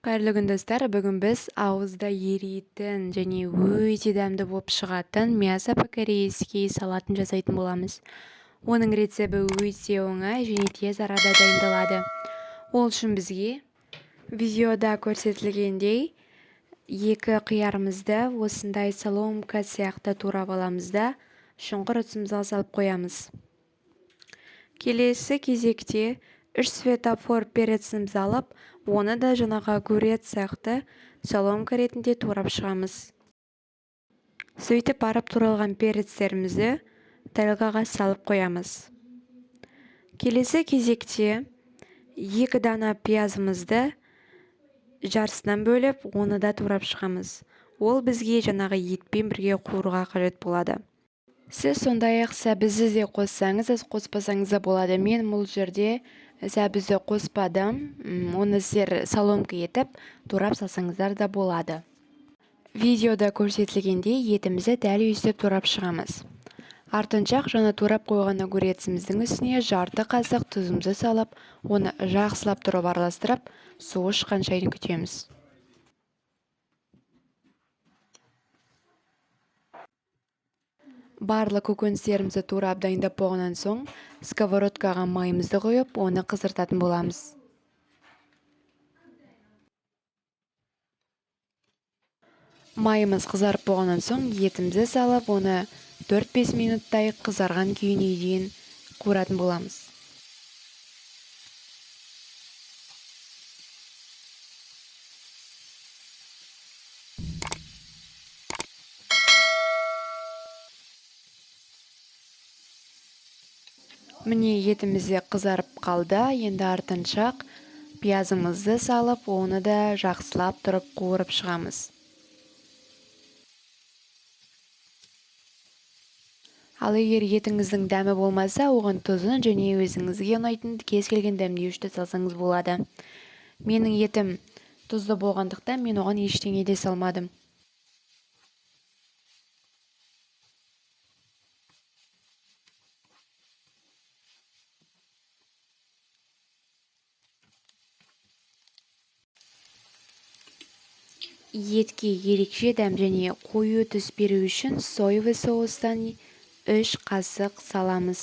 Қайырлы күн достар, бүгін біз ауызда ерейтін және өте дәмді болып шығатын мясо по-корейски салатын жасайтын боламыз. Оның рецебі өте оңай және тез арада дайындалады. Ол үшін бізге видеода көрсетілгендей екі қиярымызды осындай соломка сияқты турап аламыз да шұңқыр ыдысымызға салып қоямыз. Келесі кезекте 3 светофор перецімізді алып, оны да жаңағы огурец сияқты соломка ретінде турап шығамыз. Сөйтіп барып туралған перецтерімізді тарелкаға салып қоямыз. Келесі кезекте 2 дана пиязымызды жарысынан бөліп, оны да турап шығамыз. Ол бізге жаңағы етпен бірге қуыруға қажет болады. Сіз сондай-ақ сәбізді де қоссаңыз, қоспасаңыз да болады. Мен бұл жерде сәбізді қоспадым. Оны сіздер соломка етіп турап салсаңыздар да болады. Видеода көрсетілгендей етімізді дәл өстіп турап шығамыз. Артынша жаңа турап қойған огуреціміздің үстіне жарты қасық тұзымызды салып, оны жақсылап тұрып араластырып, суы шыққанша күтеміз. Барлық көкөністерімізді турап дайындап болғаннан соң, сковородкаға майымызды қойып, оны қыздыртатын боламыз. Майымыз қызарып болғаннан соң, етімізді салып, оны 4-5 минуттай қызарған күйіне дейін қуыратын боламыз. Міне етімізде қызарып қалды. Енді артынша пиязымызды салып, оны да жақсылап тұрып қуырып шығамыз. Ал егер етіңіздің дәмі болмаса, оған тұзын және өзіңізге ұнайтын кез келген дәмдеуішті салсаңыз болады. Менің етім тұзды болғандықтан мен оған ештеңе де салмадым. Етке ерекше дәм және қою түс беру үшін соевый соустан 3 қасық саламыз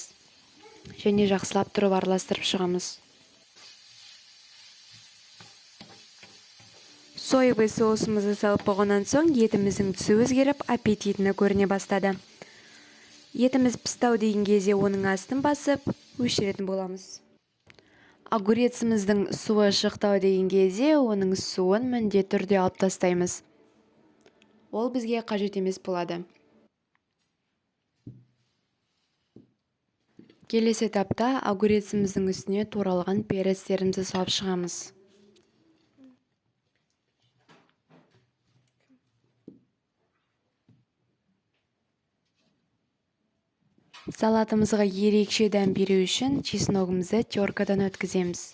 және жақсылап тұрып араластырып шығамыз. Соевый соусымызды салып болғаннан соң етіміздің түсі өзгеріп, аппетитіне көріне бастады. Етіміз пістау деген кезде оның астын басып, өшіретін боламыз. Огуреціміздің суы шықтау деген кезде оның суын міндетті түрде алып тастаймыз. Ол бізге қажет емес болады. Келесі этапта огуреціміздің үстіне туралған перецтерімізді салып шығамыз. Салатымызға ерекше дәм беру үшін чесногымызды теркадан өткіземіз.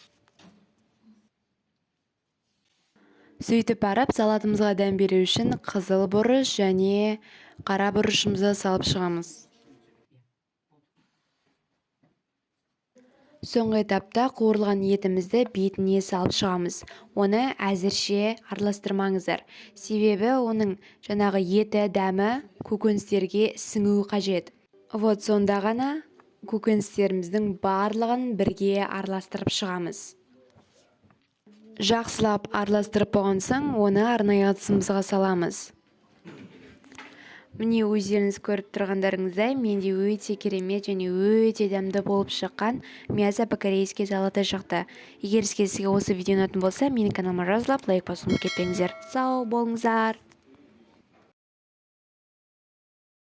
Сөйтіп барып, салатымызға дәм беру үшін қызыл бұрыш және қара бұрышымызды салып шығамыз. Соңғы этапта қуырылған етімізді бетіне салып шығамыз. Оны әзірше араластырмаңыздар. Себебі оның жаңағы еті дәмі көкөністерге сіңуі қажет. Вот сонда ғана көкөністеріміздің барлығын бірге араластырып шығамыз. Жақсылап араластырып болған соң, оны арнайы ыдысымызға саламыз. Міне өздеріңіз көріп тұрғандарыңыздай, менде өте керемет және өте дәмді болып шыққан мясо по-корейски салаты шықты. Егер сізге осы видео ұнайтын болса, менің каналыма жазылып, лайк басуын ұмытпаңыздар. Сау болыңыздар.